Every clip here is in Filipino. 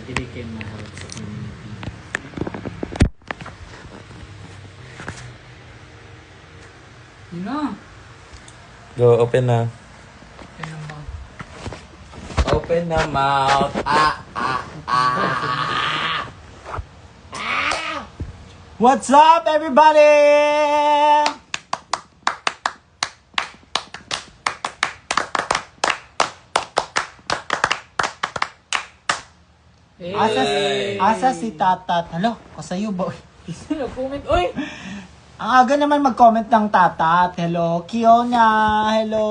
Hindi kayo mahal sa community. Yun na. Go, open na. Yan ang mga. Open the mouth. What's up, everybody? Hey! Asa si Tatat. Hello, kasayo ba? Nag-comment. Uy! Ang aga naman mag-comment ng Tatat. Hello, Kiona. Hello.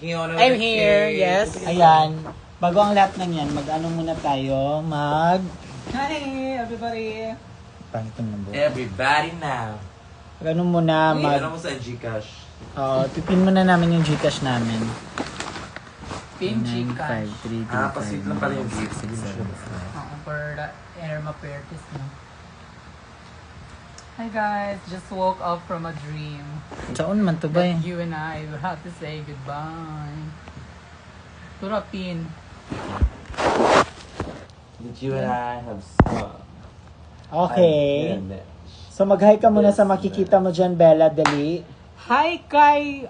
I'm here, yes. Ayan. Bago ang lahat ng yan, mag-ano muna tayo? Hi, everybody. Pangit ang number. Everybody now. Mag-ano muna? Ano mo sa Gcash? Oo, pipin muna namin yung Gcash namin. Pinchi cash. 95335. Pa-sweet lang pala yung gift. Oo, for the air ma-pertis, no? Hi guys, just woke up from a dream. Saan man to ba eh? That you and I will have to say goodbye. Turapin. Did you and I have some? Okay. So mag-hi ka muna sa makikita mo dyan, Bella, dali. Hi kay,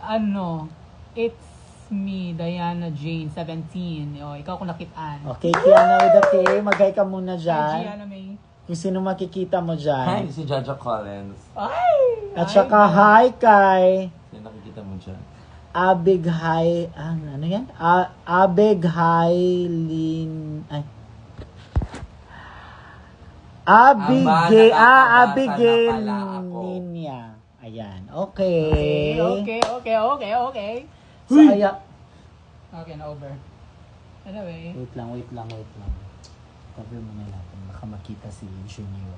it's me, Diana Jane, 17. O, ikaw kung nakitaan. Okay, Kiana with the K. Mag-hi ka muna Hi, dyan. Gianna May. Kung sino makikita mo Hi, dyan. si Jaja Collins. Ay! At saka hi kay Sino nakikita mo dyan? Abig Hi... ano yan? Abig Hailin... Ay. Abigail pala ako. Ninya. Ayan. Okay. Okay. So, Okay, na over. Anyway. Wait lang. Cover mo na natin. Baka makita si Junior.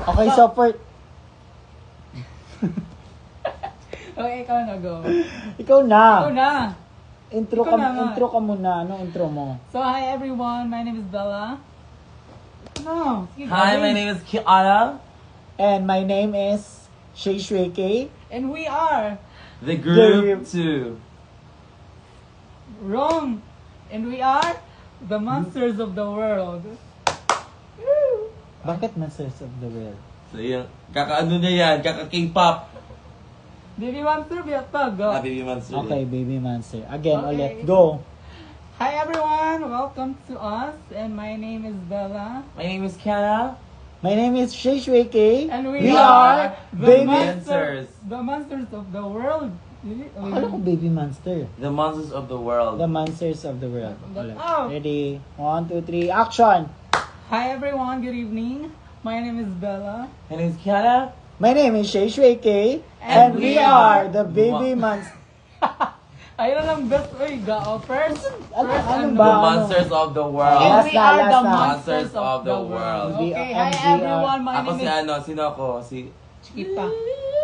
Okay, so for... Okay, ikaw na, go. Ikaw na. Ikaw na. Intro Ikaw ka, na nga. intro ka muna. Ano intro mo? So, hi everyone. My name is Bella. No. Sige, Hi, Gabby. my name is Kiana. And my name is Shay Shueke. And we are The Group 2. wrong. And we are the monsters of the world. Woo! Bakit Masters of the World? So yun, kaka-ano na yan, kaka-K-pop. Baby monster, biyata, go. Baby Monster. Okay, Baby Monster. Again, Okay. ulit. Go. Hi everyone, welcome to us. And my name is Bella. My name is Kiana. My name is Shay Shueke. And We are Baby... Monsters. The monsters of the world. Akala ko Baby Monster. The Monsters of the World. The Monsters of the World. Ulit. Oh. Ready? 1, 2, 3, action! Hi everyone, good evening. My name is Bella. My name is Kiana. My name is Shay Shueke. And we are the Baby Monster. Ayun lang best way, go first. Ano The ba? Monsters of the World. And Last we na, are last the na. monsters of the world. We Okay, are- hi and we are- everyone, my Ako name si is sino ako? Si... Chiquita.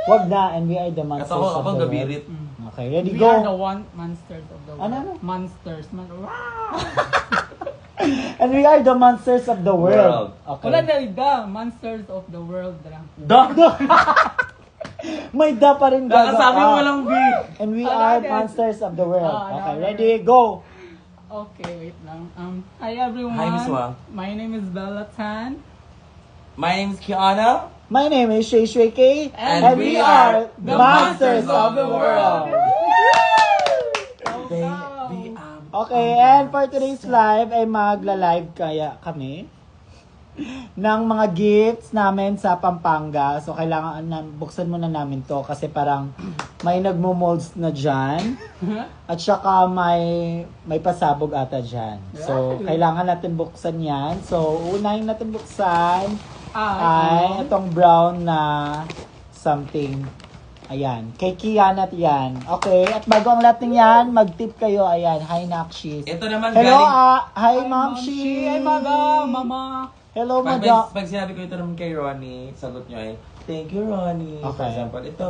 Wag na, and we are the Kasi Monsters ako, of ako the World. gabirit. Okay, ready, We are the go! monsters of the world. Ano? Monsters. And we are the Monsters of the World. Wala Okay. na the monsters of the world. May da pa rin gaga. Kakasabi mo walang B. And we Ano are yan? Monsters of the World. Ah, Okay, ano, ready, go! Okay, wait lang. Hi everyone. Hi, Miss Wang. My name is Bella Tan. My name is Kiana. My name is Shay Shueke. And we are the Monsters of the World. Baby, Okay, and for today's live ay magla-live kaya kami ng mga gifts namin sa Pampanga. So, kailangan buksan muna namin to kasi parang may nagmo-molds na dyan. At saka may pasabog ata dyan. So, kailangan natin buksan yan. So, unahin natin buksan ay itong brown na something. Ayan. Kay Kiana yan. Okay. At bago ang lahat ng yan, mag-tip kayo. Ayan. Hi, Nakshis. Ito naman Hello, galing... hi, Ma'am Shi. Hi, Mama. Hello, Pag, Madam. pag sinabi ko ito naman kay Ronnie, sagot nyo ay, thank you, Ronnie. For Okay. example, ito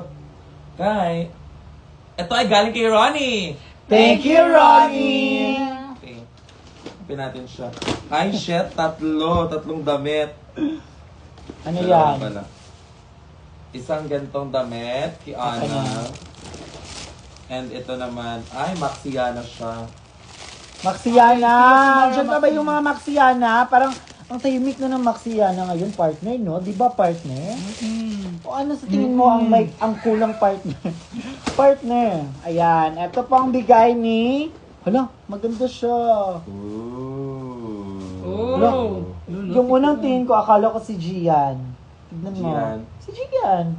ay galing kay Ronnie. Thank you, Ronnie. Okay. Open natin siya. Ay, shit, tatlong damit. Ano Dalawa yan? pala. Isang gantong damit, kay Ana. Okay. And ito naman, ay, Maxiana siya. Maxiana! Okay, Diyan pa ba yung mga Maxiana? Parang, ang tahimik na ng Maxiana ngayon, partner, no? Di ba, partner? O ano sa tingin mo ang kulang partner? Partner. Ayan. Ito po ang bigay ni... Hala, maganda siya. Hala, yung unang tingin ko, akala ko si Gian. Tignan mo. Gian? Si Gian.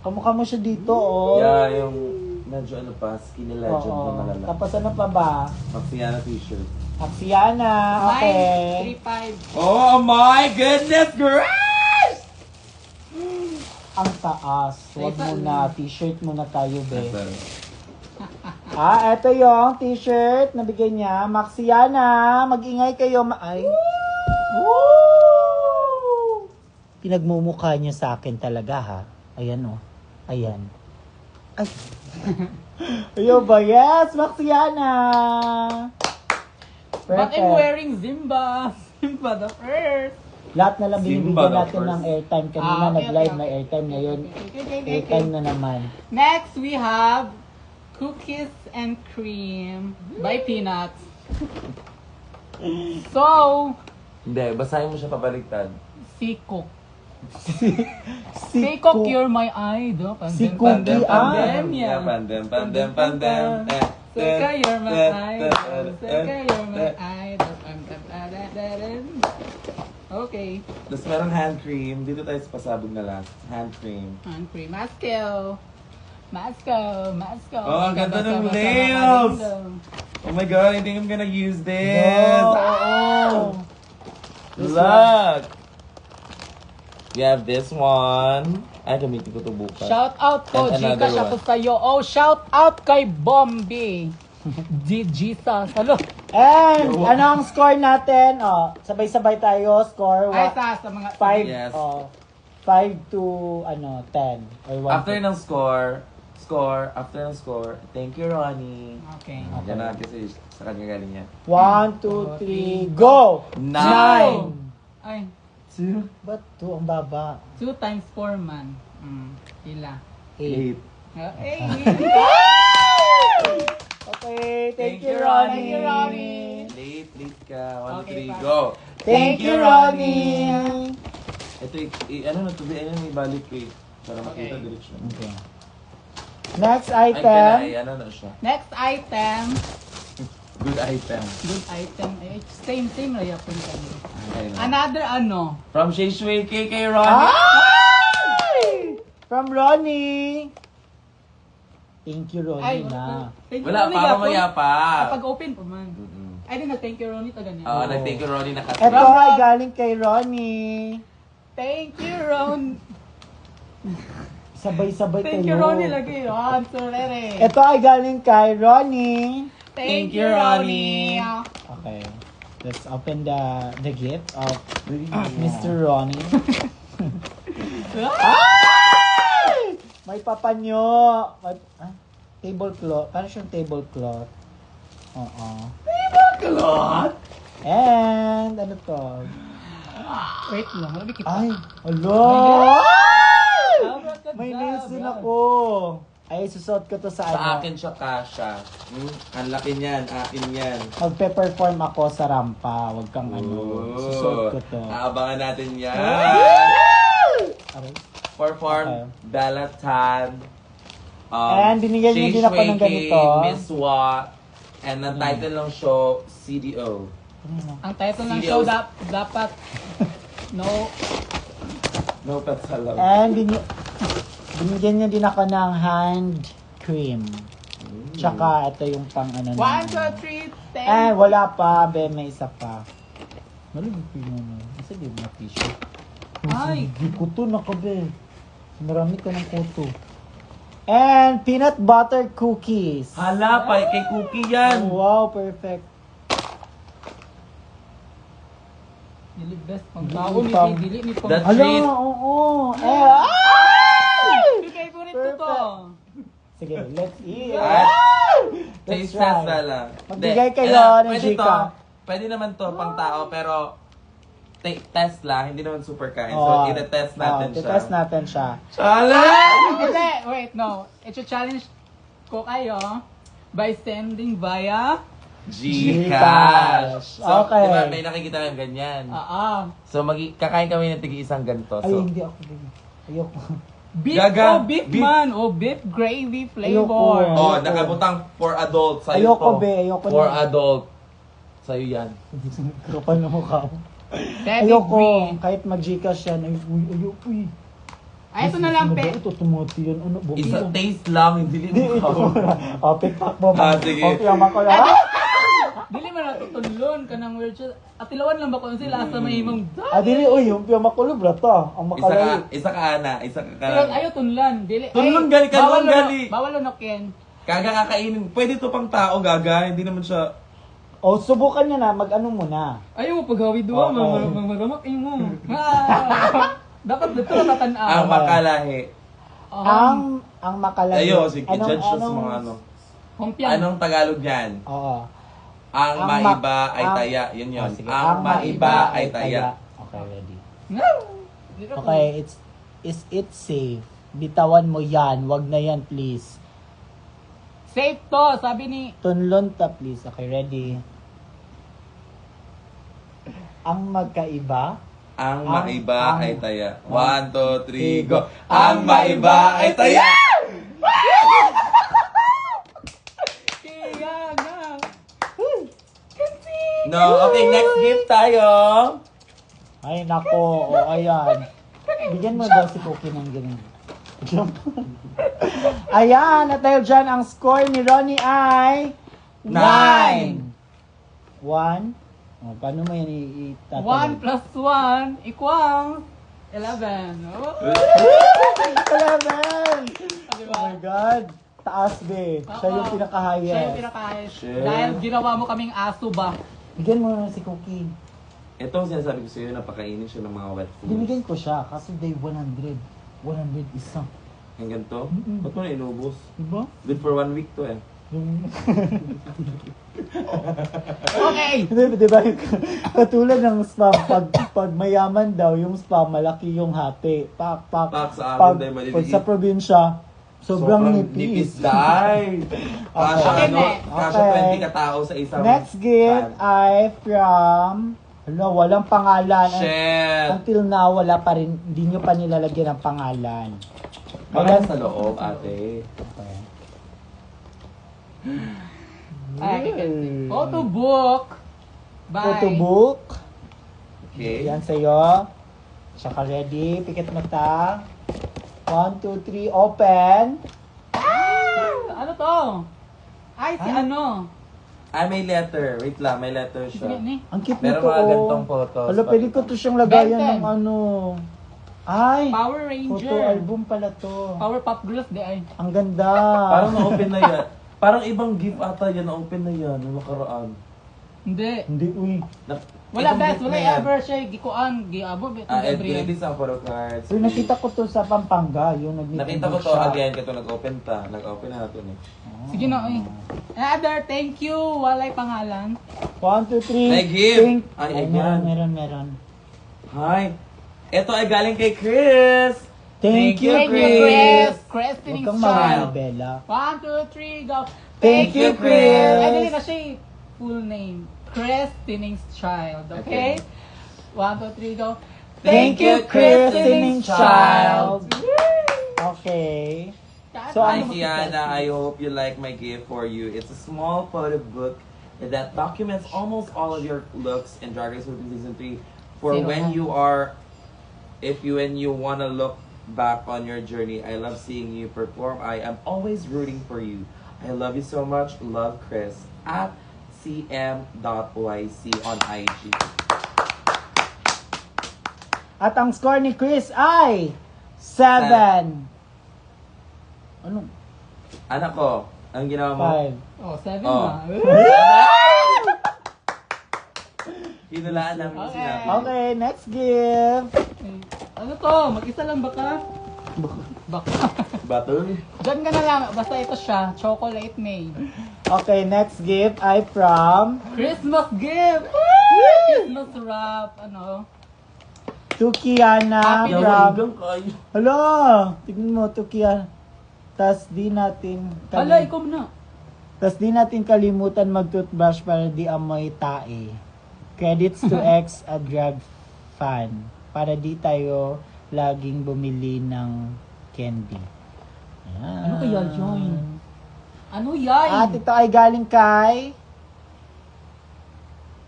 Kamukha mo siya dito, oh. Yeah, yung medyo ano pa, skinny legend Oo. na malala. Tapos ano pa ba? Maxiana t-shirt. Maxiana. Okay. 935. Oh my goodness, grace! Ang taas. Huwag muna. T-shirt muna tayo, be. Sorry. Eto yung t-shirt na bigay niya. Maxiana. Mag-ingay kayo. Ay. Woo! Pinagmumukha niya sa akin talaga, ha? Ayan, oh. Ayan. Ay. Ayun ba? Yes, Maxiana. But I'm wearing Zimba. Zimba the first. Lahat na lang Simba binibigyan the natin first. ng airtime. Kanina Okay, nag-live, okay, may airtime ngayon. Okay. Airtime na naman. Next, we have Cookies and Cream by Peanuts. So, Hindi, basahin mo siya pabaliktad. si Cook. Si Si Cook, you're my idol. Si Cookie, Yeah, pandem. Suka, you're my idol. Suka, you're my idol. Okay. Tapos meron hand cream. Dito tayo sa pasabog na last. Hand cream. And Cream Masco. Oh, ang ganda ng nails! Oh my god, I think I'm gonna use this! Oo. Look! We have this one. Ay, gamitin ko ito bukas. Shout out ko, And another Gcash ako one. sa'yo. Oh, shout out kay Bombi. Jesus. Hello. And, ano ang score natin? Oh, sabay-sabay tayo. Score, Ay, sa mga... 5, Yes. 5 to, 10. Or 1 After ng after ng score, thank you, Ronnie. Okay. Yan na kasi sa kanya galing yan. 1, 2, 3, go! 9! Ay, 2, Ba't 2 ang baba? 2 times 4 man. Ila. 8. 8. Eh, Okay, thank you, Ronnie. Thank you, Ronnie. Late ka. 1, Okay, 2, 3, bye. go! Thank you, Ronnie. Ito, ano na to? Ano may balik ko eh. Para makita Okay. diretso. Okay. Next Ay, item. ano na siya. Next item. Good item. Good item. Eh, same na yapon kami. Okay, no? Another From Shay Shui kay Ronnie. Ay! From Ronnie. Thank you, Ronnie, na. thank you, Wala, Ronnie, para yapon. maya pa. Kapag open pa man. Ay, din na thank you, Ronnie, taga niya. Oo, nag-thank you Ronnie na kasi. Ito ay galing kay Ronnie. Thank you, Ron. Sabay-sabay kayo. Thank you, Ronnie, lagi. Oh, sorry. Ito ay galing kay Ronnie. Thank you, Ronnie. Okay. Let's open the gift of Mr. Ronnie. Ay! May papanyo. Tablecloth. Paano siyang tablecloth? Oo. Kalot! And, ano to? Wait lang, labi kita. Ay! Alo! May nails din ako. Ay, susot ko to sa Sa ano. akin siya kasha. Ang laki niyan, akin yan. Magpe-perform ako sa rampa. Huwag kang ano. Susot ko to. Aabangan natin yan. Aray. Perform Okay. Balatan. And binigyan niyo din ako ng ganito. Miss Wa. And ang title ng show, CDO. Ang title ng CDOs. show dapat no No pets allowed. And binigyan niyo din ako ng hand cream. Tsaka ito yung pang ano 1, na. 2, 3, Eh, wala pa. Be, may isa pa. Malamig ko yun ano. Kasi di mo na tissue. Ay. Hindi ko to, nakabe. Marami ka ng kuto. And peanut butter cookies. Hala, pa kay Cookie yan. Oh, wow, perfect. Dili best pang tao ni Pang- dili ni pang. That- Hala, Treat. oo. Ay! Bigay ko nito to. Sige, let's eat. At, Let's taste test na try. lang. Magbigay Hindi, kayo ng pwede Gcash. to. Pwede naman to pang tao, pero test lang, hindi naman super kain. Oh, So, ita-test natin siya. Test natin siya. Chala! Hindi, wait, no. Ito challenge ko kayo by sending via Gcash. So, Okay. diba, may nakikita kayong ganyan. So, kakain kami ng tig-isang ganito. Ay, So, hindi ako din. Ayoko. Beef, Gaga, beef, beef. man. beef gravy Ayoko. flavor. oh, Ayoko. nakabutang for adult. Sa'yo Ayoko, to. be. Ayoko For na. adult. Sa'yo yan. Kapal na mukha mo. Pedigree. Ayoko. Kahit mag-Gcash yan. Ayoko eh. Ay, ito na lang, pe. Ito, tumoti yan. Ano, bumili. Isa taste lang, hindi Hindi, mo ito. Pick-pack mo. Sige. Piyaman ko lang. Dili man natutulon ka ng weird shit. Atilawan lang ba kung sila sa may imong Dili, uy, yung piyaman ko lang, brata. Ang makalay. Isa ka, Ana. Isa ka Pero ka. ayaw tunlan. Dili. Tunlan ay, gali ka, bawal tunlan gali. Bawal unokin. Kaga kakainin. Pwede to pang tao, gaga. Hindi naman siya... O, subukan niya na. Mag-ano muna. Ayaw mo paghawi duwa, Okay. magamak mo. Dapat dito tatanaw. Ang makalahi. Ang makalay. Ayo, sige, judge siya sa mga ano. Humpiang. Anong Tagalog yan? Oo. Ang Ang maiba ma- ay ang- taya. Yun yun. Oh, sige. Ang maiba ay taya. Okay, ready. No. Dito ko. Okay, is it safe? Bitawan mo yan. Wag na yan, please. Safe to, sabi ni... Tunlon ta, please. Okay, ready. Ang magkaiba. Ang Ang- maiba ang- ay taya. ang- 1, 2, 3, go. Ang Ang maiba ay taya! Kaya na. No, okay, next gift tayo. Ay, nako. O, ayan. Bigyan mo daw si Cookie ng ganun. Jump. Ayan, at dahil dyan, ang score ni Ronnie ay 9. 1. O, paano mo yan itatawag? 1 plus 1 equals 11. Oh. 11! Diba? Oh my God. Taas, be. Siya yung Oo. pinaka-highest. Siya yung pinaka-highest. Shit. Dahil ginawa mo kaming aso ba? Bigyan mo na si Cookie. Ito ang sinasabi ko sa'yo, napakainin siya ng mga wet foods. Binigyan ko siya kasi day 100. 100 isa. Ang ganito? Mm-mm. Ba't mo na inubos? Diba? Good for 1 week to eh. Okay! Diba? Katulad ng spam, pag mayaman daw, yung spam, malaki yung hati. Pak. Pak sa amin, dahil maliliit. Pag sa probinsya, sobrang nipis. Dahil. Kasha, Okay, ano, next. kasha Okay. 20 katao sa isang Next gift pan. ay from, walang pangalan. Shit! Until now, wala pa rin, hindi nyo pa nilalagyan ng pangalan. Maganda sa loob, ate. Okay. Ay, photo book. Bye. Photo book. Okay. Yan sa'yo. Tsaka ready. Pikit mata. 1, 2, 3, open. Ano to? Ay, si ano? Ay, may letter. Wait lang, may letter Sige siya. ni. Ang cute Meron nito, mga oh. gantong photos. Hala, pwede ko to siyang lagayan Benten. ng ano. Ay, Power photo Ranger. album pala to. Power Pop Girls, di ay. Ang ganda. Parang na-open na yan. Parang ibang gift ata yan, na-open na yan, yung nakaraan. Hindi. Hindi, uy. Wala Ibang best, gift wala na yan. ever siya gikuan, giabo bit every Ito isang photo cards. Uy, nakita ko to sa Pampanga. Yung Nakita ko to again, kato nag-open ta. Nag-open na natin eh. Sige na, oy. Another, thank you. Walay pangalan. 1, 2, 3. May gift. Pink. Ay, Ay, ayan. meron. Hi! Ito ay galing kay Chris! Thank you, Thank you, Chris. Chris. Chris Huwag Tining kang Child. Bella. 1, 2, 3, go. Thank you, Chris. Ay, dili na siya eh. Full name. Chris Tinning's Child. Okay? 1, 2, 3, go. Thank you, Chris Tining Child. Okay. So, Hi, ano Kiana. I hope you like my gift for you. It's a small photo book that documents almost all of your looks in Drag Race Philippines Season 3 for Sino when ka? you are, when you want to look back on your journey. I love seeing you perform. I am always rooting for you. I love you so much. Love, Chris. At cm.yc on IG. At ang score ni Chris ay 7. Ano? Anak ko, ang ginawa mo? 5. Oh, 7 Oh. na. Hinulaan namin yung Okay. sinabi. Okay, next gift. Ano to? Mag-isa lang ba ka? Baka. Battle? Diyan ka na lang. Basta ito siya. Chocolate made. Okay, next gift ay from Christmas gift! Christmas wrap. Ano? to Kiana Happy from... Hanggang kayo. Hala! Tignan mo, to Kiana. Tas di natin... Hala, ikaw na. Tapos di natin kalimutan mag-toothbrush para di amoy tae. Credits to ex a drug fan. Para di tayo laging bumili ng candy. Ayan. Ano kaya yun? Ano yan? At ito ay galing kay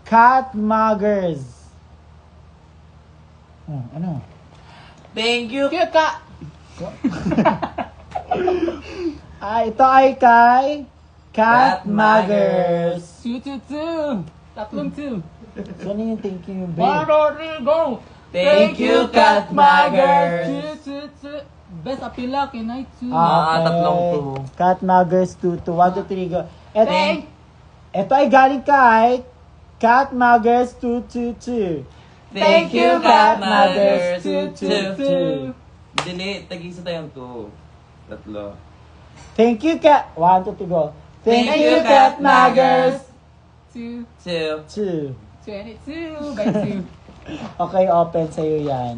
Cat Muggers. Oh, ano? Thank you. Kaya ka! Ito ay kay Cat Cat Muggers. 222! Tatlong 2. So, ano yung thank you, babe? 1, 2, 3, go! Thank you, Cat Muggers. 2, 2, 2. Best apila, kinay 2. tatlong two. Cat Muggers 2 to 1, 2, 3, go. Thank- Ito ay galing kay Cat Muggers 222. Thank you, Cat Muggers. 222. Dili, tag-isa tayong 2. Tatlo. Thank you, Cat. 1, 2, 3, go. Thank Thank you, you, Cat Cat Muggers. 2, 2. 2. 22 by 2. Okay, open sa'yo yan.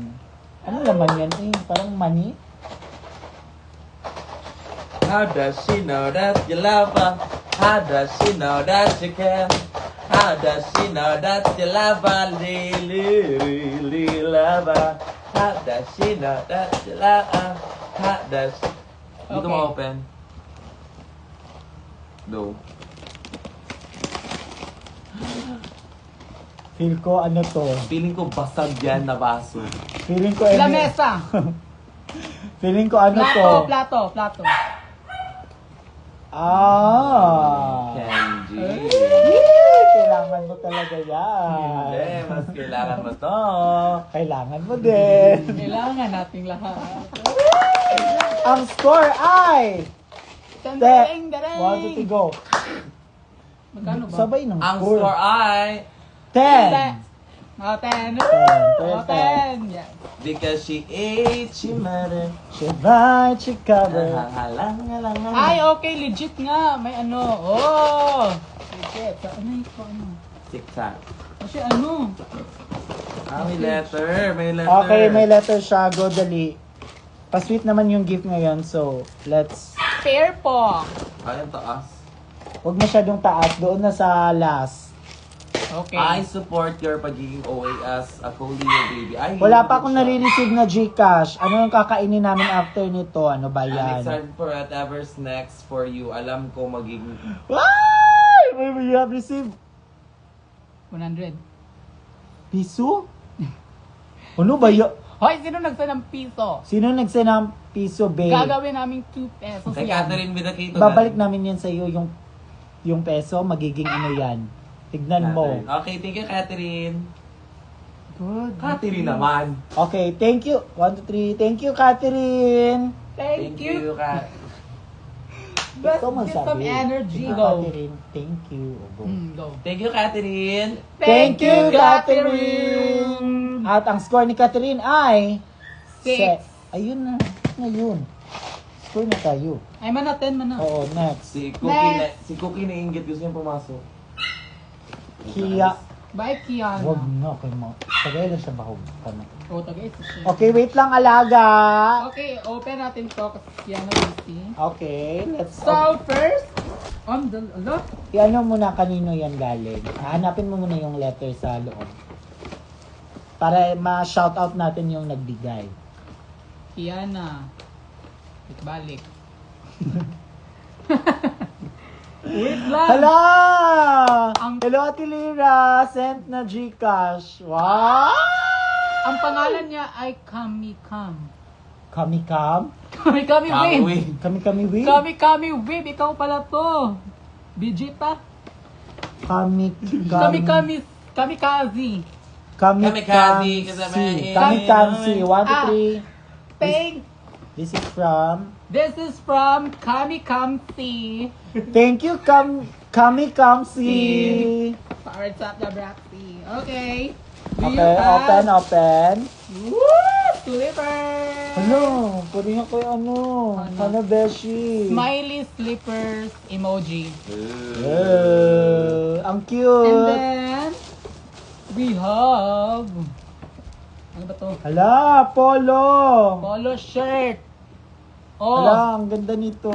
Ano laman yan eh? Parang money? How does she know that you love her? How does she know that you care? How does she know that you love her? Really, really love her. How does she know that you love her? How does she... Dito Okay. mo open. No. Feel ko ano to. Feeling ko basag yan na baso. Feeling ko Lamesa! Feeling ko ano to. Plato. Kenji. Kailangan mo talaga yan. Hindi, mas kailangan mo to. Kailangan mo din. Kailangan nating lahat. Ang score ay... Dareng, dareng! 1, 2, 3, go. Magkano ba? Sabay ng Ang score. score ay 10. 10. 10. 10. Yes. because she ate, she murdered. She bite, she cover. Halang. Ay, okay. Legit nga. May ano. Oh! Legit. Ano ito? Ano? Tic-tac. Kasi ano? May letter. Okay, may letter siya. Go, dali. Pa-sweet naman yung gift ngayon, so let's... Fair po. Ay, ang taas. Huwag masyadong taas. Doon na sa last. Okay. I support your pagiging OA as a co-Leo baby. Ay, Wala hindi pa akong siya. nare-receive na Gcash. Ano yung kakainin namin after nito? Ano ba I'm yan? excited for whatever's next for you. Alam ko magiging... Why? We have received 100. piso? Ano ba yun? Hoy, sino nagsa ng piso? Sino nagsend ng piso, babe? Gagawin namin 2 pesos Kay yan. Catherine with the Kito. Babalik namin yan sa iyo yung peso, magiging ano yan. Tignan mo. Okay, thank you, Catherine. Good. Catherine naman. Okay, thank you. 1, 2, 3. Thank you, Catherine. Thank you. Kat. Best Ito get some magsabi. energy. Ikaw, Go. Catherine. Thank you. Go. Go. Thank you, Catherine. Thank you, Catherine. At ang score ni Catherine ay... 6. Ayun na. Ngayon. Score na tayo. Ay, mana 10 mana. Oo, next. Si Cookie na inggit. Gusto niya pumasok. Kia. Bye, Kiana. Wag na. Okay, tagay lang siya bahog. Ano? Oh, tagay sa siya. Okay, wait lang, alaga. Okay, open natin to kasi Kiana busy. Okay, let's... So, first, on the left. I-ano muna kanino yan galing. Hanapin mo muna yung letter sa loob. Para ma-shoutout natin yung nagbigay. Kiana. Balik. Wait lang. Hala! Ang- Hello, Ate Lira! Sent na Gcash. Wow! Ang pangalan niya ay Kamikam. Kami-kam? Kami Wave. Kami-kami win? Kami Wave. Ikaw pala to. Vegeta. Kami-kam... Kamikaze. Kamikaze, kasama eh. Kami-kamsi. 1, 2, Ah. 3. Thank. This is from... This is from Kamikamsi. Thank you, Kami-kamsi. Powered up the Braxy. Okay. Do you Okay, have- open. Woo! Slipper! Ano? Pwede nga kayo ano? Ano? Hanabeshi. Smiley slippers emoji. Ang And cute. then, we have... Ano ba to? Hala, polo. Polo shirt. Oh, Hala, ang ganda nito.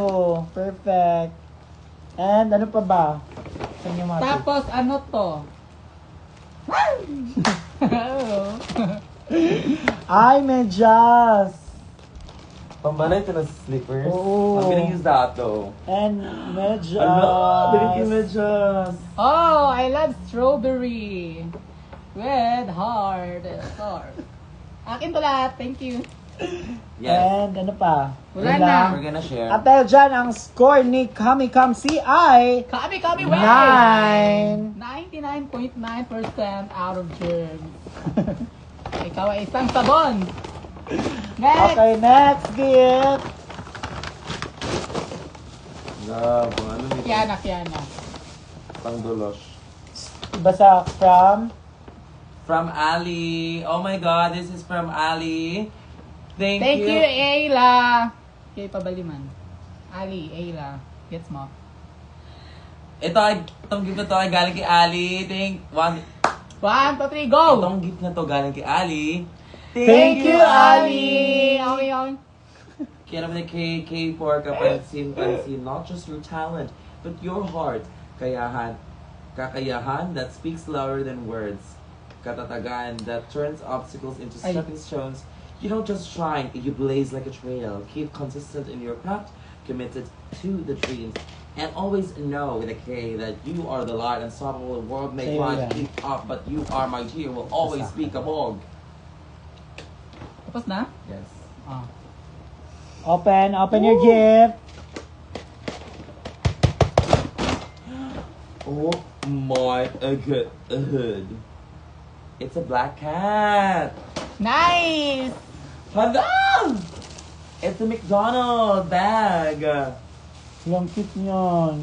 Perfect. And ano pa ba? Saan yung mga Tapos, ano to? Ay, medyas! Pambanay ito ng slippers. Oo. I'm gonna use that though. And medyas! Ano? Dili kayo medyas. Oh, I love strawberry. With heart. Akin to lahat. Thank you. Yes. And ano pa? Wala Yun na. lang. We're gonna share. At dahil dyan, ang score ni Kami Kamsi ay Kami, 9. 99.9% out of germs. Ikaw ay isang sabon. Next! Okay, next gift. Love, ano nito? Kiana. Pangdulos. Iba sa from From Ali. Oh my God, this is from Ali. Thank Thank you, Ayla. Kay Pabaliman. Ali, Ayla. Gets mo? Itong gift na to ay galing kay Ali. 1, 2, 3, go! Itong gift na to galing kay Ali. Thank you, Ali. Okay, okay. Kaya naman kay for kapansin, not just your talent, but your heart. Kakayahan that speaks louder than words. Katatagan that turns obstacles into Ay. stepping stones. You don't just shine, you blaze like a trail. Keep consistent in your craft, committed to the dreams. And always know with a K that you are the light, unstoppable. The world may Say try to yan. keep up, but you are my dear, will always Basta. be kabog. Tapos na? Yes. Ah. Open your gift. Oh my god. It's a black cat. Nice! Hala! It's a McDonald's bag. Yung cute nyon.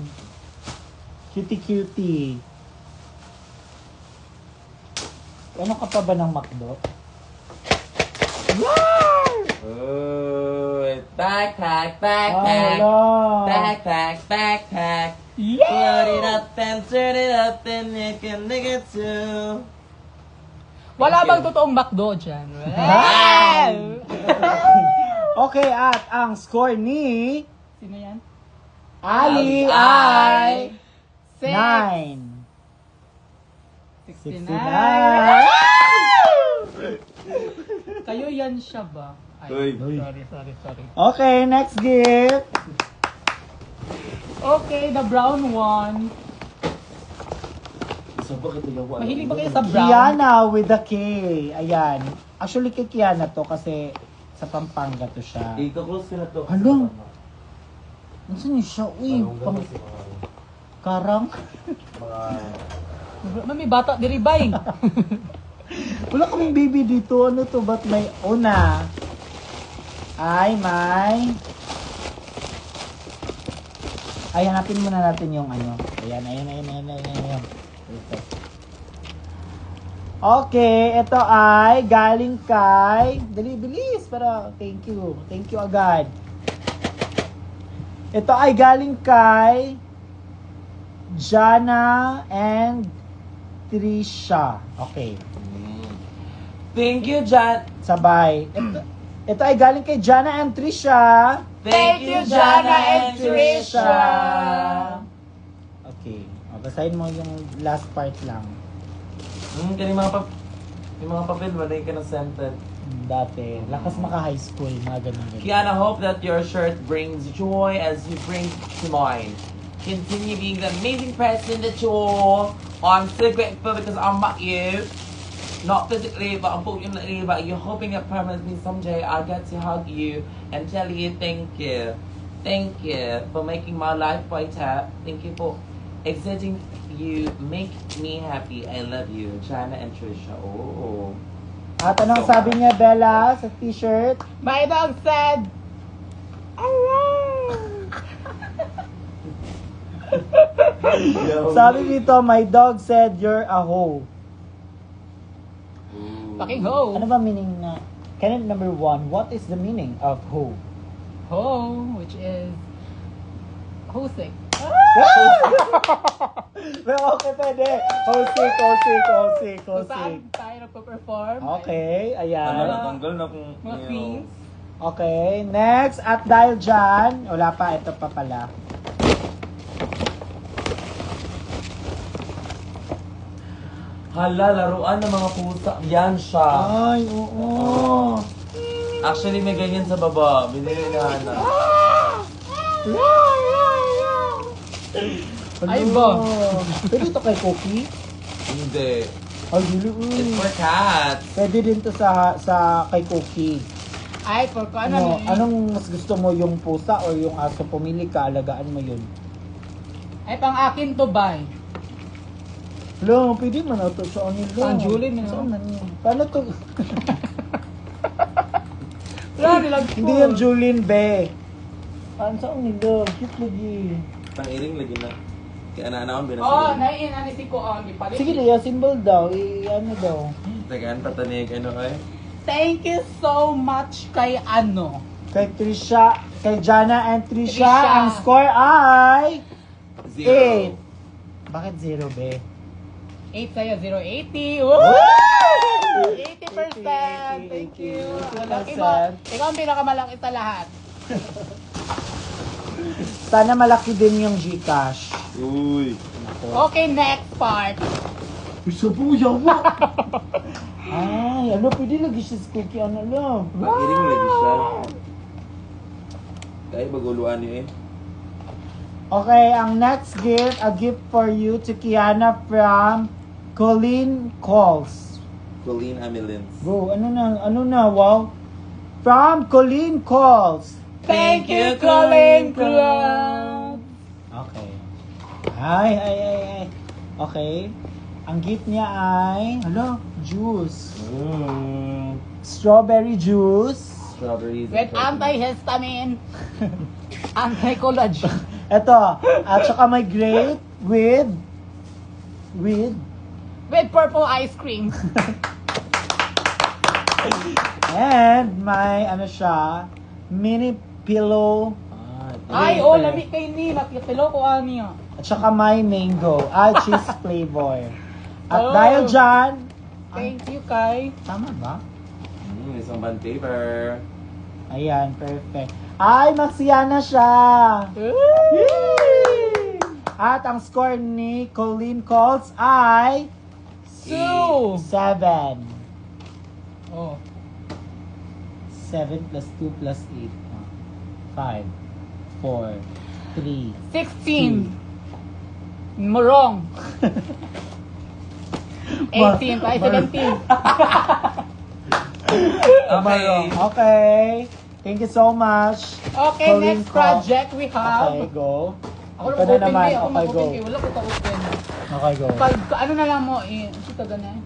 Cutie. Ano ka pa ba ng McDo? Oh, it's backpack. Hello. Backpack. Yeah! Load it up and turn it up and you can dig it too. Wala Thank bang you. totoong McDo dyan? Okay, at ang score ni Sino yan? Ali ay ay 6. 9. 69. Kayo yan siya ba? Uy. Sorry. Okay, next gift. Okay, the brown one. So, bakit yung Mahilig ba kayo sa brown? Kiana with a K. Ayan. Actually, kay Kiana to kasi sa Pampanga to siya. Ika-close ko na to. Hala. Nasaan niyo siya? Uy, pang... Karang. Mami, bata, diribay. Wala kaming baby dito. Ano to? Ba't may una? Ay, may... Ay, hanapin muna natin yung ano. Ayan. Ito. Okay, ito ay galing kay... Dali, bilis. Pero, thank you. Thank you agad. Ito ay galing kay... Jana and Trisha. Okay. Thank you, Jan. Sabay. Ito ay galing kay Jana and Trisha. Thank you, Jana and Trisha. Okay. O, basahin mo yung last part lang. Yung mga papel, malay ka ng sentence. Dati. Lakas maka-high school. Mga ganun. Kiana, hope that your shirt brings joy as you bring to mine. Continue being the amazing person that you are. I'm so grateful because I met you. Not physically, but unfortunately, but you're hoping that permanently someday I get to hug you and tell you thank you. Thank you for making my life brighter. Thank you for exerting you. Make me happy. I love you. China and Trisha. Oh. At anong sabi niya, Bella, sa t-shirt? My dog said, Sabi dito, my dog said you're a hoe. fucking ho. Ano ba meaning na? Canon number 1, what is the meaning of hoe? Ho, which is hosik. Well, okay, pwede. Hosik. Kung saan tayo nagpa-perform. Okay, ayan. Natanggal na kung... Mga queens. Okay, next. At dahil dyan, wala pa, ito pa pala. Hala, laruan ng mga pusa. Yan siya. Ay, oo. Actually, may ganyan sa baba. Binili na Hana. Ay, Ay, ba? Pwede ito kay Cookie? Hindi. Ay, dili. It's for cats. Pwede din to sa kay Cookie. Ay, for ko ano ni? Anong mas gusto mo, yung pusa o yung aso? Pumili ka, alagaan mo yun. Ay, pang akin to ba? Lo, pwede man ito sa nila. Pang Julin, no? Saan man yun? Paano to? Wala, nilag Hindi yan Julin, be. Paano saan nila? Cute lagi. Pang-iring lagi na. Kaya na-anakon Oh, binasili. naiinani si ko ang ipalit. Sige na, symbol daw. Ano daw? Tagaan, patanig, ano ay? Thank you so much kay ano. Kay Trisha, kay Jana and Trisha, Trisha. ang score ay 8. 0. Bakit 0, be? 8 sa'yo, 080. Woo! 80%! Thank you. 80%. Malaki mo. Ikaw ang pinakamalaki sa lahat. Sana malaki din yung Gcash. Uy. Okay, next part. Isa po, yawa! Ay, ano, pwede lagi siya sa cookie, ano lang. Pang-iring lagi siya. Kaya baguluan niyo eh. Okay, ang next gift, a gift for you to Kiana from Colleen Calls. Colleen Amelins. Bro, ano na, wow. From Colleen Calls. Thank you, Colleen Club. Okay. Ay. Okay. Ang gift niya ay, juice. Strawberry juice. Strawberries. With antihistamine. Anti-collagen. Ito, at saka may grape with With purple ice cream. and may mini pillow Ay, oh, lami kay ni. Nakitilo ko niya. at saka may mango cheese flavor. At Oh. dahil dyan, Thank you, Kai. tama ba? Isang band paper. Ayan, perfect. Ay, maksiya na siya! At ang score ni Colleen Calls ay Two. 7. Oh. 7 plus 2 plus 8. 5, 4, 3. 16. Morong. 18 tayo, 17. Okay. Okay. Thank you so much. Okay, Colleen next Calls. project we have. Okay, go. Ako Ito na na naman. Ako Okay, go. mag-open wala ko ka-open. Okay, go. Pag ano na lang mo, ito ganun.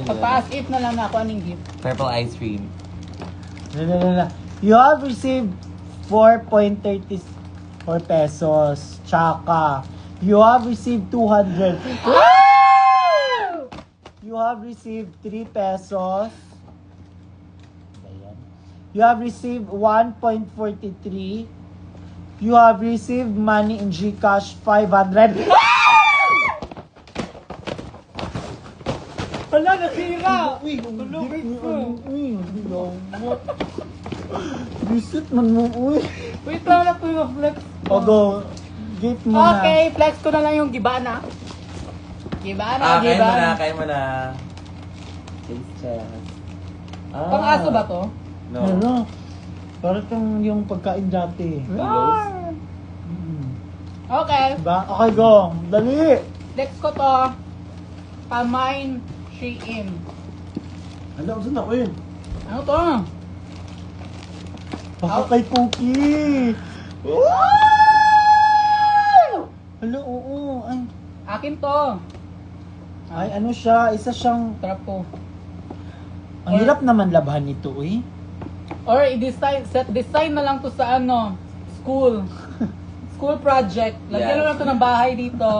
Pagpa-as if na lang na ako anong gift. Purple ice cream. Na. You have received 4.34 pesos. Tsaka, you have received 200. You have received 3 pesos. Ayan. You have received 1.43. You have received money in GCash 500. Wala, nasira! Uy, Visit man mo, uy. Wait lang na po yung flex. O go, gift mo na. Okay, flex ko na lang yung gibana. Gibana, Kain mo na, gibana. kain mo na. Taste test. Pang aso ba to? No. Ano? Parang kang yung pagkain dati. Kilos? Okay, Diba? Okay, go. Dali! flex ko to. Pamine Shein. Alam, saan ako yun? Ano to? Baka kay Cookie! Hala, oo. Ay, Akin to. ay, ano siya? Isa siyang... Trap ko. Ang hirap naman labhan nito, eh. Or i-design, set design na lang to sa ano, school. School project. Lagyan Yes. na lang to ng bahay dito.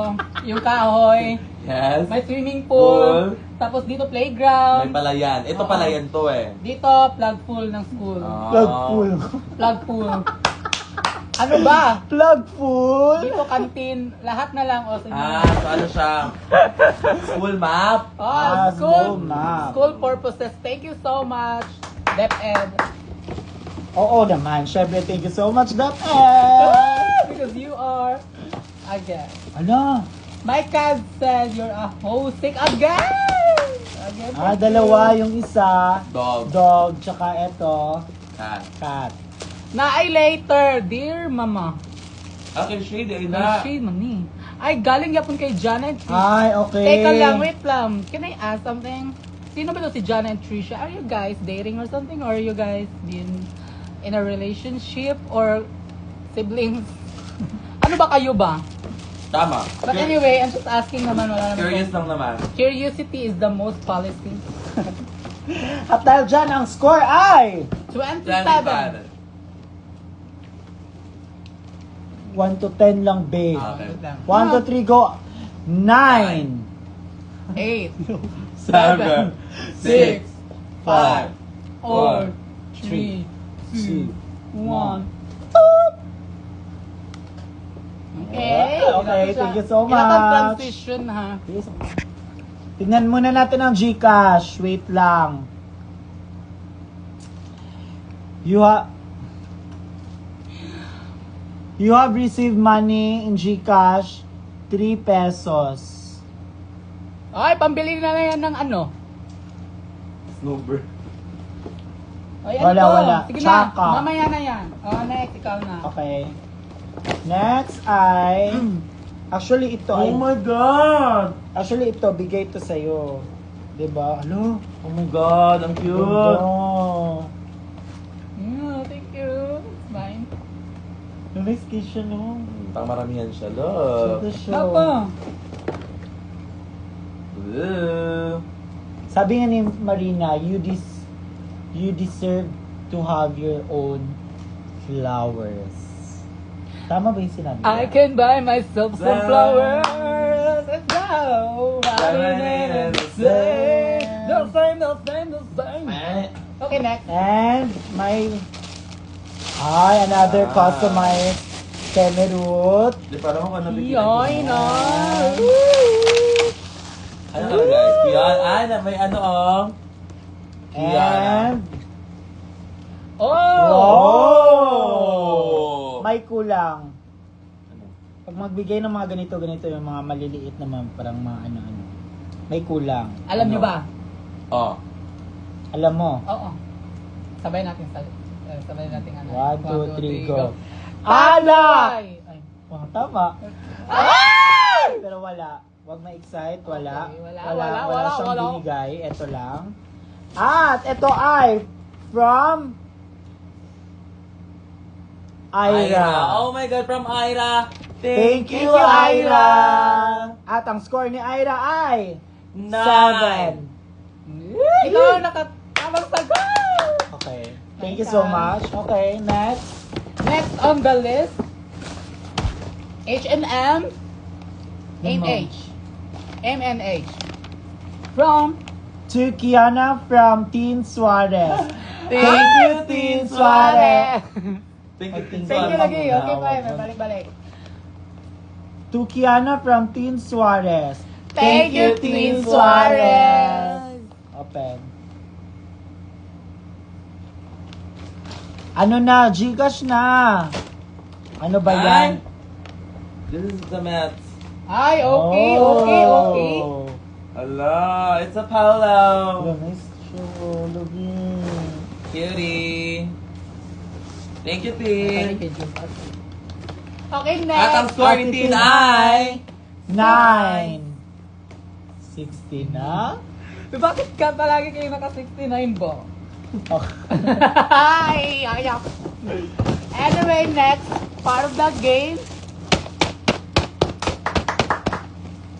Yung kahoy. Yes. May swimming pool. Pool. Tapos dito May playground. palayan. Ito Oo. palayan to eh. Dito, plug pool ng school. Plug full. Plug pool. Ano ba? Plug full? Dito canteen. Lahat na lang. O, sige. So ano siya? School map? School map. School purposes. Thank you so much, DepEd. Oo naman. Syempre, thank you so much, Dapet! Because you are, I guess. Ano? My cat said you're a homesick again! Again, Dalawa. Yung isa, Dog. dog, tsaka eto, Cat. cat. Na ay later, dear mama. Okay, shade ay na. Shade mani. Ay, galing yapon kay Jana and Trisha. Ay, okay. Teka lang, wait lang. Can I ask something? Sino ba to si Jana and Trisha? Are you guys dating or something? Or are you guys been in a relationship? Or siblings? Ano ba kayo ba? Tama. But anyway, I'm just asking naman. Wala naman Curious lang naman. Curiosity is the most policy. At dahil dyan, ang score ay 27. 1 to 10 lang, babe. Okay. 1 to 3, go. 9. 8, 7, 6, 5, 4, 3, 3, 2, 1. Okay, Okay. thank you so Ilan ang much. transition ha? Tingnan muna natin ang GCash. Wait lang. You have received money in GCash, 3 pesos. Ay, pambili na yan ng ano? Snowbird. Ay, Wala, ano to? wala. Sige Tsaka. na, mamaya na yan. Next, ikaw na. Okay. Next ay... Actually, ito ay... Oh my God! Actually, ito, bigay ito sa'yo. Diba? Ano? Oh my God, ang cute! Thank you. It's mine. Nice kiss siya, no? Maramihan siya, love. Ito siya. Papa. Ooh. Sabi nga ni Marina, you deserve to have your own flowers. Tama ba yung sinabi? I can buy myself some Bye. flowers. Let's go. The same. Okay, next. And another Ah. customized Temerut. Di parang ako nabigyan. Yoy na. Ano to, guys? Kiana. May ano, oh. And Oh! may kulang. Ano? Pag magbigay ng mga ganito yung mga maliliit naman, parang mga ano-ano. May kulang. Alam niyo ba? Oh. Alam mo? Oo. Sabay natin ano. 1, 2, 3, go. Alak! Ay. Oh, tama. Pero wala. Huwag ma-excite. Wala. Okay, wala siyang wala. binigay. Ito lang. At ito ay from Ira. Oh my God, from Ira. Thank you, Ira. At ang score ni Ira ay 7. Ikaw ang nakatamang sagot! Okay. Thank you so much. Okay, next. Next on the list, H&M, MH. MNH. From To Kiana from Teen Suarez. Thank you, Teen Suarez. Thank you, Teen Thank you Suarez. lagi. Okay pa yun. Balik-balik. To Kiana from Teen Suarez. Thank you, Teen Suarez. Open. Ano na? Gcash na. Ano ba yan? This is the Mets. Ay, okay. Oh. Hello, it's a Paolo. Nice show. Lugin. Cutie. Thank you, Teen. Okay, At ang next. score ni Teen ay... 9. 60 na? Bakit ka palagi kayo naka-69 ba? Okay. Ay, ayak. Anyway, next part of the game.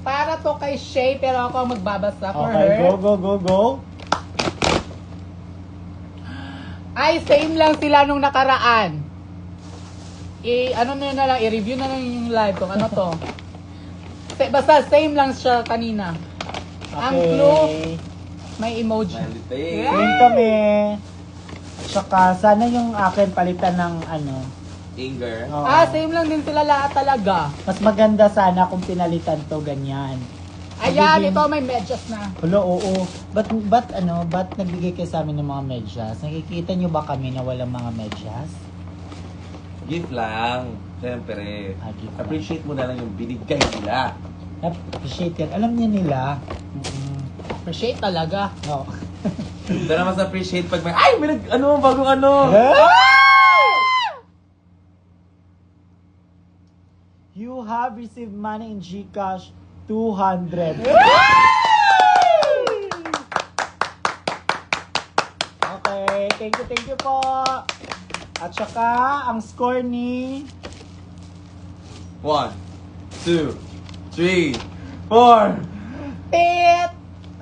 Para to kay Shay, pero ako ang magbabasa for Okay, her. go. Ay, same lang sila nung nakaraan. I-review na lang yung live kung ano to. Basta same lang siya kanina. Ang clue, may emoji. Malite. Same kami. Tsaka, sana yung akin palitan ng ano. Inger. Oo. Same lang din sila lahat talaga. Mas maganda sana kung pinalitan to ganyan. Ayan, Magiging- ito may medyas na. Hello, oo. Ba't nagbigay kayo sa amin ng mga medyas? Nakikita nyo ba kami na walang mga medyas? Gift lang. Siyempre. Gift lang. Appreciate mo na lang yung binigay nila. Appreciate yan. Alam niya nila. Appreciate talaga. No. Doon na mas appreciate pag may, ay, may bagong ano. You have received money in GCash 200. Okay, thank you po. At saka, ang score ni 1, 2, 3, 4. Pit!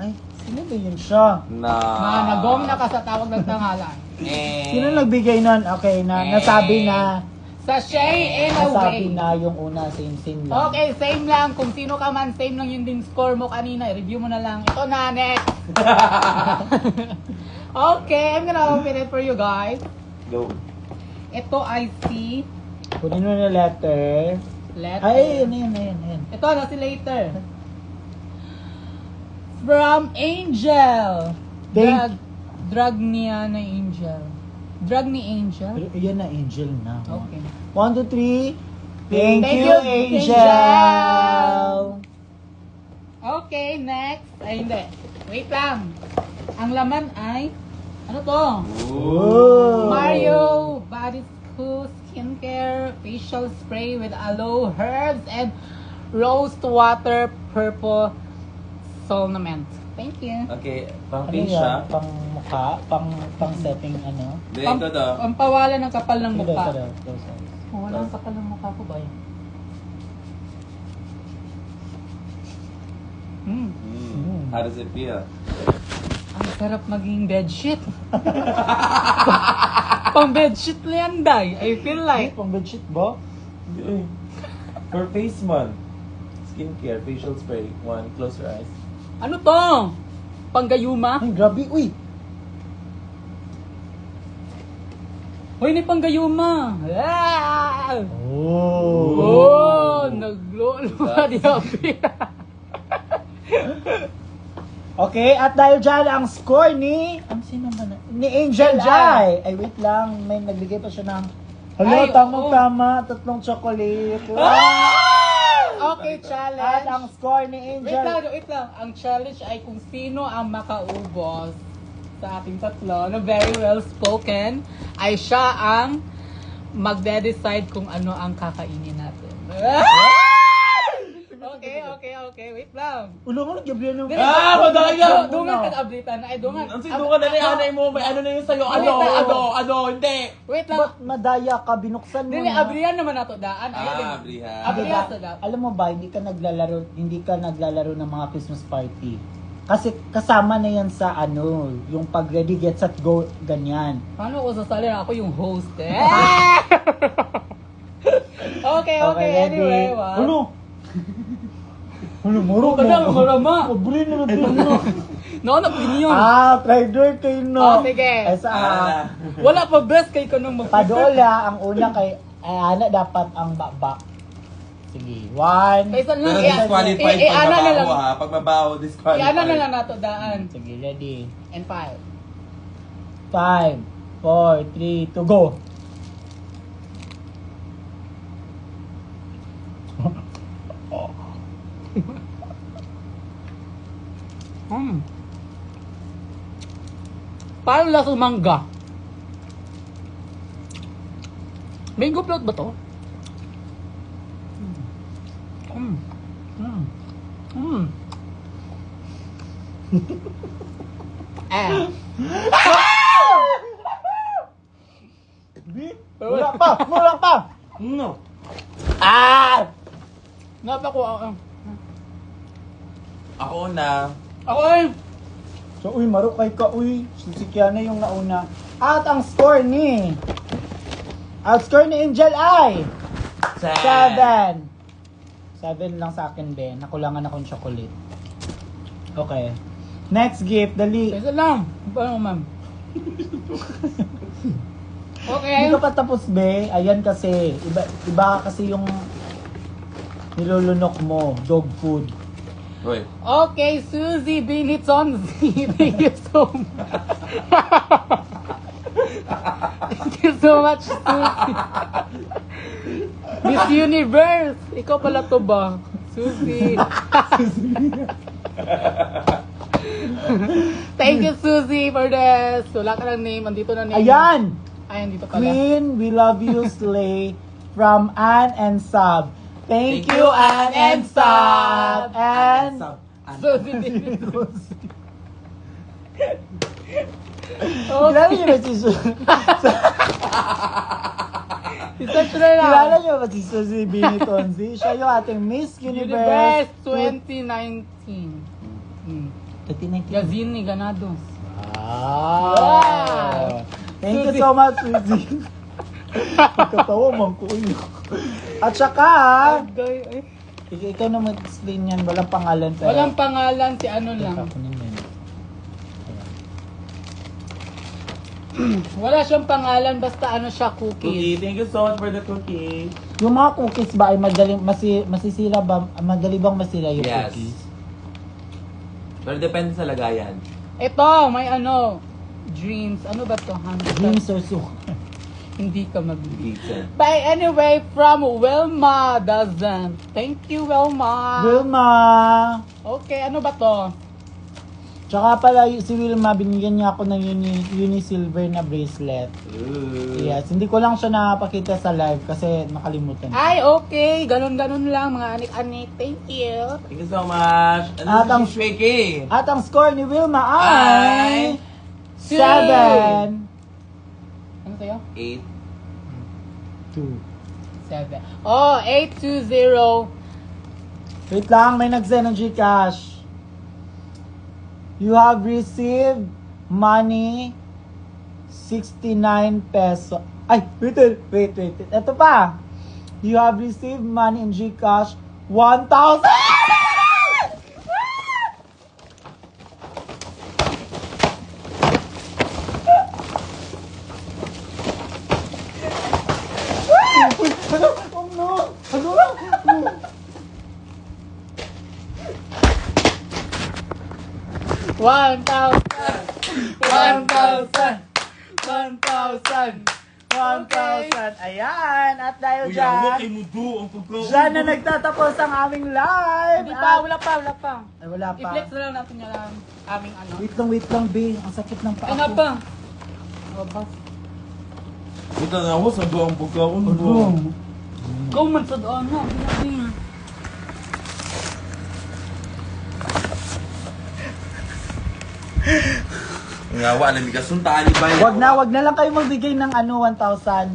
Ay, sino ba yun siya? Nagong na ka sa tawag ng tanghalan. Sino nagbigay nun? Okay, nasabi na. Sa Shay in a Nasabi way. na yung una, same lang. Okay, same lang. Kung sino ka man, same lang yung din score mo kanina. I-review mo na lang. Ito na, next. Okay, I'm gonna open it for you guys. Go. Ito I see. Kunin mo na letter. Letter. Ay, ayan. Ito na si later. From Angel. Drag niya na Angel. Drag ni Angel. Pero yan na, Angel na. Okay. 1, 2, 3. Thank Thank you, you, Angel! Okay, next. Ay, hindi. Wait lang. Ang laman ay, ano to? Oh. Mario Body Screw Skincare Facial Spray with Aloe Herbs and Rose Water Purple Solament. Thank you. Okay, pang Ano face yan? siya. Pang mukha? Pang setting ano? Hindi, ito daw. Ang pawalan ng kapal ng Ito, mukha. ito. Oh, wala ang kapal ng mukha ko ba yun? How does it feel? Ang sarap maging bedsheet. Pang bedsheet na yan, Day. I feel Ay, like. pang bedsheet ba? For face man. Skincare, facial spray. 1, close your eyes. Ano to? Panggayuma? Ay, grabe. Uy! Hoy, ni panggayuma. Ah! Oh! Oh, naglolo ka di Okay, at dahil dyan, ang score ni... Ang sino ba na? Ni Angel Angel. Ai. Ay, wait lang. May nagbigay pa siya ng... Ay, Hala, tamang oo. tama. 3 chocolate. Okay, At challenge. ang score ni Angel... Wait lang. Ang challenge ay kung sino ang makaubos sa ating tatlo na very well spoken ay siya ang magde-decide kung ano ang kakainin natin. Okay. Wait lang. Ulo mo, nagyablihan ng... madaya! Dungan ka ablitan. Ay, dungan. Ang sinukan na ni anay mo, may ano na yun sa'yo. Hindi. Wait lang. Ba't madaya ka? Binuksan mo Dili, na. abrihan naman nato daan. Abrihan. Abrihan sa daan. Alam mo ba, hindi ka naglalaro ng mga Christmas party. Kasi kasama na yan sa ano, yung pag ready, get set, go, ganyan. Paano ako sasali? Ako yung host eh. Okay, ready? anyway. Wow. Ano? Ano, muro Kadang, marama. Mabre na na. No, napiniyon. Try door kayo Oh, no. sige. Ay, sa Wala pa best kay ko nung Padola, ang una kay, ana dapat ang baba. Sige, 1. Kaysa Pero lang, disqualified pag ana na lang. mabaho ha. Pag mabaho, disqualified. Iana na lang nato daan. Sige, ready. And 5. 5, 4, 3, 2, go. Paano lasa mangga? Mango float ba to? Eh. Wala pa. No. Napa ko Ako na. Ako ay. So, marukay ka, si Kiana yung nauna. At ang score ni Angel ay 7. 7 lang sa akin, Ben. Nakulangan akong chocolate. Okay. Next gift, dali. Kaysa lang. Paano, ma'am? Okay. Hindi ka pa tapos, Be. Ayan kasi. Iba kasi yung nilulunok mo. Dog food. Roy. Okay, Suzy Binitonzi. Thank you so much. Thank you so much, Suzy. Miss Universe. Ikaw pala to ba? Susie. Thank you, Susie, for this. Wala ka ng name. Andito na name. Ayan! Ay, andito pala. Queen, we love you, Slay. From Ann and Sab. Thank you, Ann and Sab. And... Susie din. Kilala niyo ba si Kilala niyo ba si Susie Binitonzi? Siya yung ating Miss Universe. 2019. 2019. Yazini Ganados. Wow! Thank you so much, Susie. Pagkatawa man ko yun. At saka, ikaw na mag-explain yan. Walang pangalan. Pero... Walang pangalan, si ano lang. Wala siyang pangalan, basta ano siya, Cookie, cookies. thank you so much for the cookie. Yung mga cookies ba ay masisira ba? Madali bang masira yung Yes. cookies? Pero depende sa lagayan. Ito, may ano, dreams. Ano ba to? Dreams or so. Hindi ka mag Pizza. But anyway, from Wilma doesn't. Thank you, Wilma. Wilma! Okay, ano ba to? Tsaka pala si Wilma, binigyan niya ako ng uni-silver na bracelet. Ooh. Yes, hindi ko lang siya nakapakita sa live kasi nakalimutan. Ay, okay. Ganon-ganon lang, mga anik-anik. Thank you. Thank you so much. At Ano ang- si Shweki? At ang score ni Wilma Ay! ay 7. Ano sa'yo? 8. 2. 7. Oh, 820. Wait lang, may nag-send ng Gcash. You have received money 69 peso. Ay, wait. Ito pa. You have received money in Gcash 1,000. Oh no! Ano? 1,000. Ayan. At dahil dyan, dyan na nagtatapos ang aming live. Hindi pa, wala pa. Ay, wala pa. I-flex na lang natin yung aming ano. Wait lang, B. Ang sakit ng paa Ay, nga ko. pa. Oh, bas. Ito na ako sa buong pagkaon mo. Boom. Go man sa doon, no? Binabi. Ngawa na may kasuntaan ni Bayan. Wag na lang kayo magbigay ng 1,000.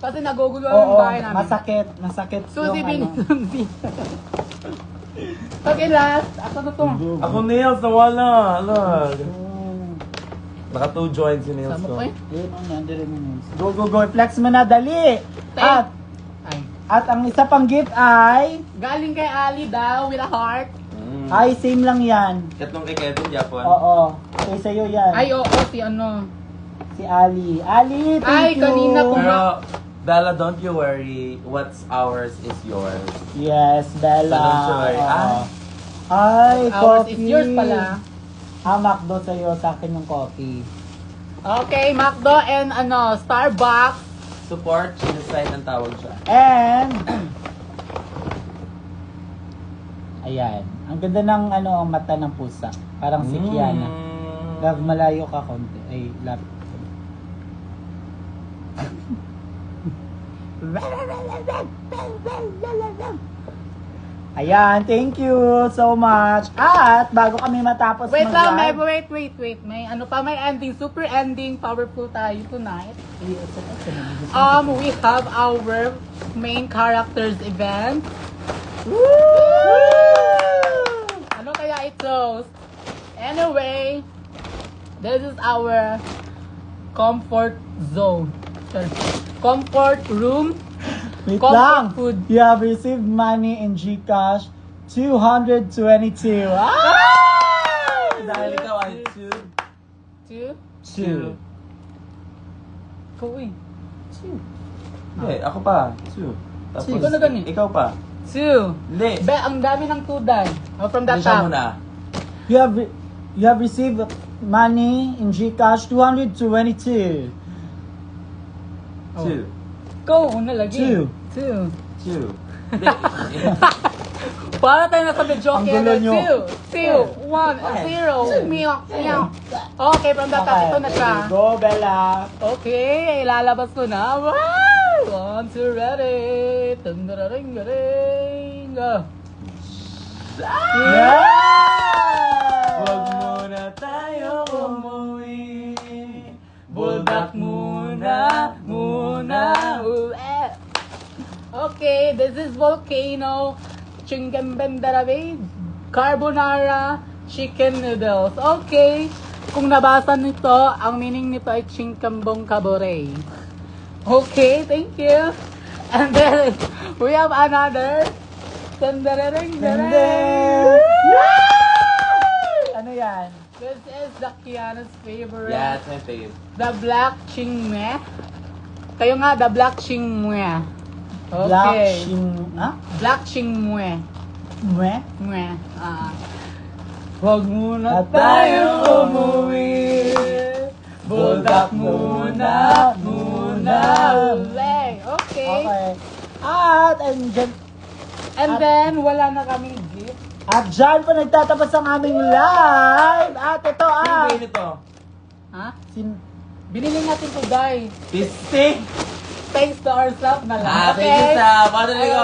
Kasi nagugulo ang Oo, bahay namin. masakit Susi yung Binisundi. Okay, last. Ako na to. Ako nails, nawala. Alag. Naka 2 joints si nails Sama ko. ko eh. Go. Flex mo na, dali. Thank- At, Ay. at ang isa pang gift ay, Galing kay Ali daw with a heart. ay same lang yan. Katlong kay Kevin, Japon. Oo. Okay, sa'yo yan. Ay, oo, si ano. Si Ali. Ali, Ay, thank you. kanina ko- Pero, Bella, don't you worry. What's ours is yours. Yes, Bella. Don't you worry. Oo. Ay, Ours coffee. is yours pala. Macdo sa'yo, sa akin yung coffee. Okay, McDo and ano, Starbucks. Support, sinesite ang tawag siya. And, ayan. Ang ganda ng ang mata ng pusa. Parang si Kiana. Love, malayo ka konti. Ay, love. Ayan, thank you so much. At bago kami matapos Wait lang, may, mag-live, wait. May ano pa, may ending, super ending, powerful tayo tonight. We have our main characters event. Ano kaya ito? Anyway, this is our comfort zone. Comfort room. wait comfort lang. food. You have received money in Gcash 222. Dahil ikaw ay 2. Two. Go eh. Hindi, ako pa. 2. Tapos, Ikaw na ganun. ikaw pa. Two. Hindi. Be, ang dami ng tuday. Oh, from the Hindi siya top. muna. You have received money in Gcash 222. 2. Go, una lagi. Two. 2. 2. Hindi. Para tayo nasa video. Ang Okay, gulo nyo. 2, 1, 0. Meow, meow. Okay, from the top, ito na siya. Go, Bella. Okay, ilalabas ko na. Wow! 1, 2, ready. Tandararing-garing. Yeah! Huwag muna tayo umuwi. Buldak muna. Okay, this is Volcano. Chicken Bendarabe. Carbonara. Chicken noodles. Okay. Kung nabasa nito, ang meaning nito ay Chinkambong Kabore. Okay, thank you. And then, we have another. Tandararing. Ano yan? This is the Kiana's favorite. Yeah, it's my fave. The Black Chingme. Kayo nga, the Black Chingme. Okay. Black Shin... Ah? Black Chingme. Mwe? Mwe. Huwag muna At tayong tayo umuwi. Buldak muna. Ule. Okay. Okay. At, And then, wala na kaming gift. at dyan po nagtatapos ang aming live. At ito Sino ito? Ha? Sin... Binili natin to, guys. Pisting! Thanks to ourselves na lang. Thank you, Sam. Paano na ko?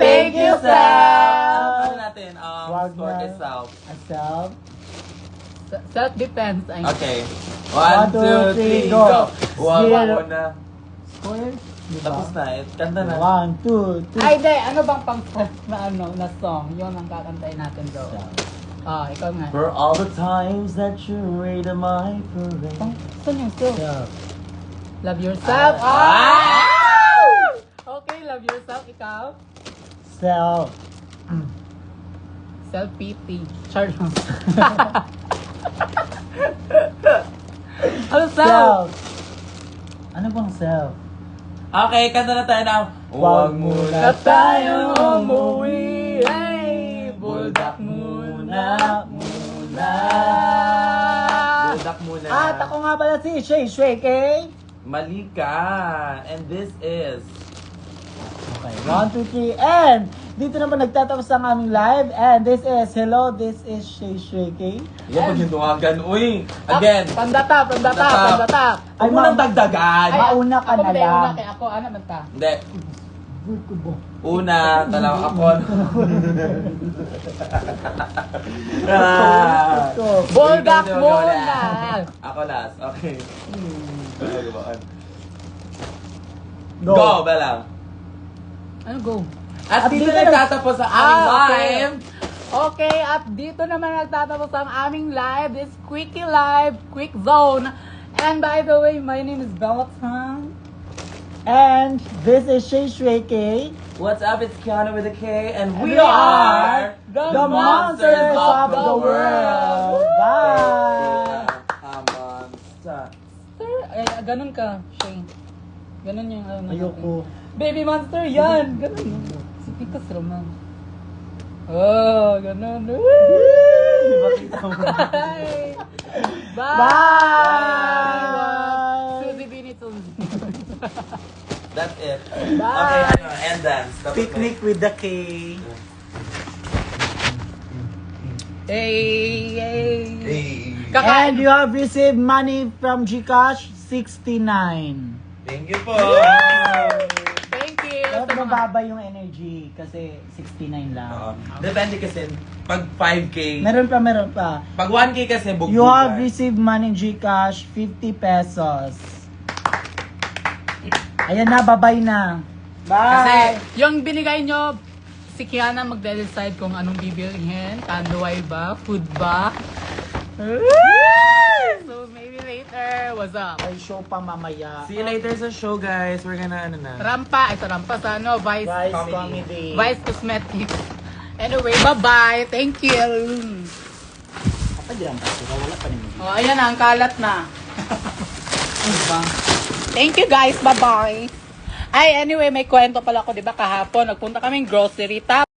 Thank you, Sam. Ano natin? Wag Score na. itself. Asal. Self-defense. Ay. Okay. 1, 2, 3, 1, 2, 3, go! go. Huwag Zero. muna. Score? Diba? Tapos na. Kanta na. 1, 2, 3. Ay, de, ano bang pang na na song? Yun ang kakantayin natin daw. Ikaw nga. For all the times that you raided my parade. Saan yung still? Self. Love yourself. Ah! Okay, love yourself. Ikaw? Self. Self-pity. Char lang. Ano self? Self. Ano bang self? Okay, kanta na tayo now. Huwag muna Na tayong umuwi. Hey, buldak muna. Buldak muna. At ako nga pala si Shay Shweke. Mali ka. And this is... Okay, 1, 2, 3, and dito naman nagtatapos ang aming live. And this is, hello, this is Shay Shweke. Yan pag yung tuwagan. Uy! Again! Pandata. Ay, Huwag mo nang dagdagan. Mauna ka na lang. Una kay ako. Ano man ta? Hindi. Una, talaw ako. Buldak Ikaw, muna. Ako last. Okay. Go. Go, Bella. Ano go? At dito dito nagtatapos ang aming okay. live. Okay, at dito naman nagtatapos ang aming live. This Quickie Live, Quick Zone. And by the way, my name is Bella Tan. And this is Shay Shweke. What's up? It's Kiana with a K, and we We are the monsters of the world. Bye! Monster. Sir, ganun ka, Shane. Ganun yung ano. Ayoko. Baby monster, yan! Ganun. Si Picos Roman. Oh, ganun. Makita mo. Bye! Bye! Bye! Suzy Benito. That's it. Bye. Okay, ano, and dance. Tapos Picnic with the K. Hey, hey. Hey. And you have received money from Gcash, 69. Thank you po. Thank you. Dapat mababa yung energy kasi 69 lang. Depende kasi, pag 5K, Meron pa. pag 1K kasi, bugbog. You have received money Gcash, 50 pesos. Ayan na, babay na. Kasi, Bye! Yung binigay nyo, si Kiana magde-decide kung anong bibilhin. Tanduay ba? Food ba? So maybe later. What's up? May show pa mamaya. see you later sa show, guys. We're gonna, ano na. Rampa. Ay, sa Rampa sa ano? Vice. Vice Comedy. Comedy. Vice Cosmetics. Anyway, bye-bye. Thank you. Kapag lang pa, wala pa naman. Oh, ayan na. Ang kalat na. Thank you guys. Bye-bye. Ay, anyway, may kwento pala ako, di ba, kahapon. Nagpunta kaming grocery.